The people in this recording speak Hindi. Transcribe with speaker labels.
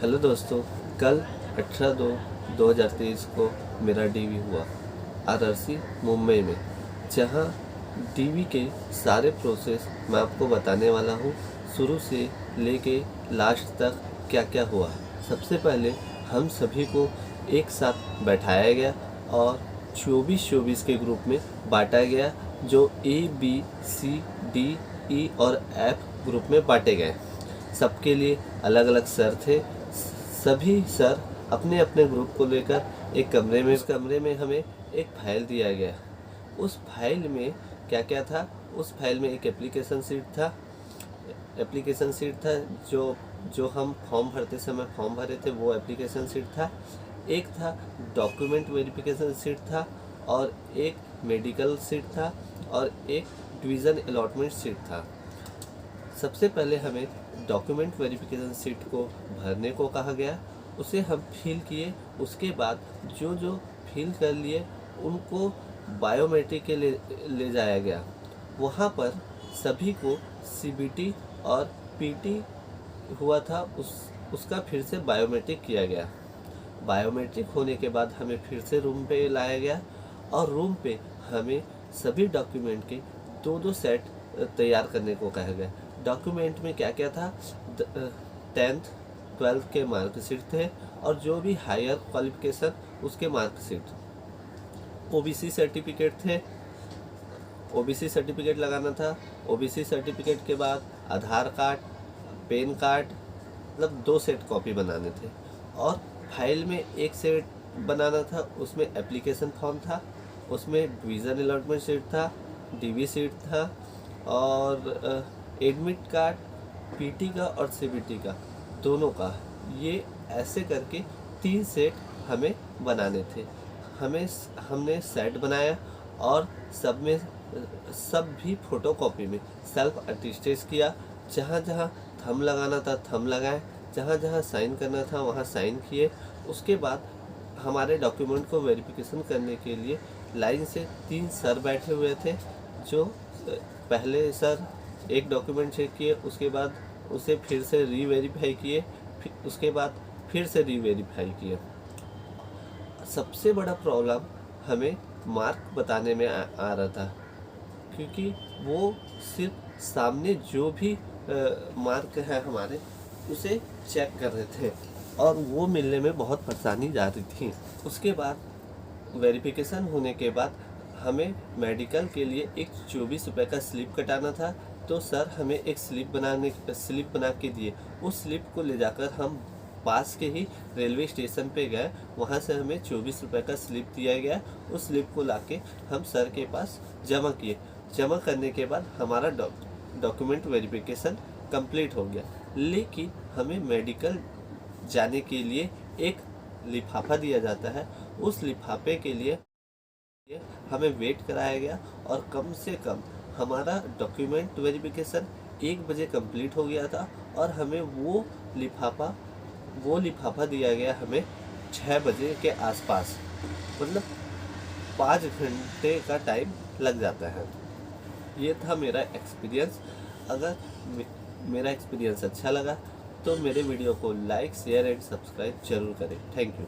Speaker 1: हेलो दोस्तों, कल 18/2/2023 को मेरा डीवी हुआ आरआरसी मुंबई में, जहां डीवी के सारे प्रोसेस मैं आपको बताने वाला हूं, शुरू से लेके लास्ट तक क्या क्या हुआ। सबसे पहले हम सभी को एक साथ बैठाया गया और 24-24 के ग्रुप में बांटा गया, जो ABCDE और F ग्रुप में बांटे गए। सबके लिए अलग अलग सर थे। सभी सर अपने अपने ग्रुप को लेकर एक कमरे में, उस कमरे में हमें एक फाइल दिया गया। उस फाइल में क्या क्या था? उस फाइल में एक एप्लीकेशन शीट था जो हम फॉर्म भरते समय फॉर्म भरे थे, वो एप्लीकेशन शीट था। एक था डॉक्यूमेंट वेरिफिकेशन शीट था, और एक मेडिकल शीट था, और एक डिवीज़न अलॉटमेंट शीट था। सबसे पहले हमें डॉक्यूमेंट वेरिफिकेशन शीट को भरने को कहा गया। उसे हम फिल किए। उसके बाद जो जो फिल कर लिए उनको बायोमेट्रिक के ले जाया गया। वहाँ पर सभी को CBT और PT हुआ था, उसका फिर से बायोमेट्रिक किया गया। बायोमेट्रिक होने के बाद हमें फिर से रूम पे लाया गया, और रूम पे हमें सभी डॉक्यूमेंट के 2-2 सेट तैयार करने को कहा गया। डॉक्यूमेंट में क्या क्या था? 10th 12th के मार्कशीट थे, और जो भी हायर क्वालिफिकेशन उसके मार्कशीट। OBC सर्टिफिकेट थे, OBC सर्टिफिकेट लगाना था। OBC सर्टिफिकेट के बाद आधार कार्ड, पैन कार्ड, मतलब 2 सेट कॉपी बनाने थे। और फाइल में एक सेट बनाना था, उसमें एप्लीकेशन फॉर्म था, उसमें डिवीज़न अलॉटमेंट शीट था, DV शीट था, और एडमिट कार्ड, PT का और CBT का, दोनों का। ये ऐसे करके 3 सेट हमें बनाने थे। हमने सेट बनाया, और सब भी फोटोकॉपी में सेल्फ अटेस्टेड किया। जहाँ जहाँ थंब लगाना था थंब लगाए, जहाँ जहाँ साइन करना था वहाँ साइन किए। उसके बाद हमारे डॉक्यूमेंट को वेरिफिकेशन करने के लिए लाइन से 3 सर बैठे हुए थे, जो पहले सर एक डॉक्यूमेंट चेक किए, उसके बाद उसे फिर से रीवेरीफाई किए, उसके बाद फिर से रीवेरीफाई किए। सबसे बड़ा प्रॉब्लम हमें मार्क बताने में आ रहा था, क्योंकि वो सिर्फ सामने जो भी मार्क है हमारे, उसे चेक कर रहे थे, और वो मिलने में बहुत परेशानी जा रही थी। उसके बाद वेरिफिकेशन होने के बाद हमें मेडिकल के लिए एक 24 रुपये का स्लिप कटाना था। तो सर हमें एक स्लिप बना के दिए। उस स्लिप को ले जाकर हम पास के ही रेलवे स्टेशन पे गए। वहाँ से हमें 24 रुपये का स्लिप दिया गया। उस स्लिप को लाके हम सर के पास जमा किए। जमा करने के बाद हमारा डॉक्यूमेंट वेरिफिकेशन कंप्लीट हो गया। लेकिन हमें मेडिकल जाने के लिए एक लिफाफा दिया जाता है। उस लिफाफे के लिए हमें वेट कराया गया, और कम से कम हमारा डॉक्यूमेंट वेरिफिकेशन 1 बजे कंप्लीट हो गया था, और हमें वो लिफाफा दिया गया हमें 6 बजे के आसपास। मतलब 5 घंटे का टाइम लग जाता है। ये था मेरा एक्सपीरियंस। अगर मेरा एक्सपीरियंस अच्छा लगा तो मेरे वीडियो को लाइक, शेयर एंड सब्सक्राइब जरूर करें। Thank you.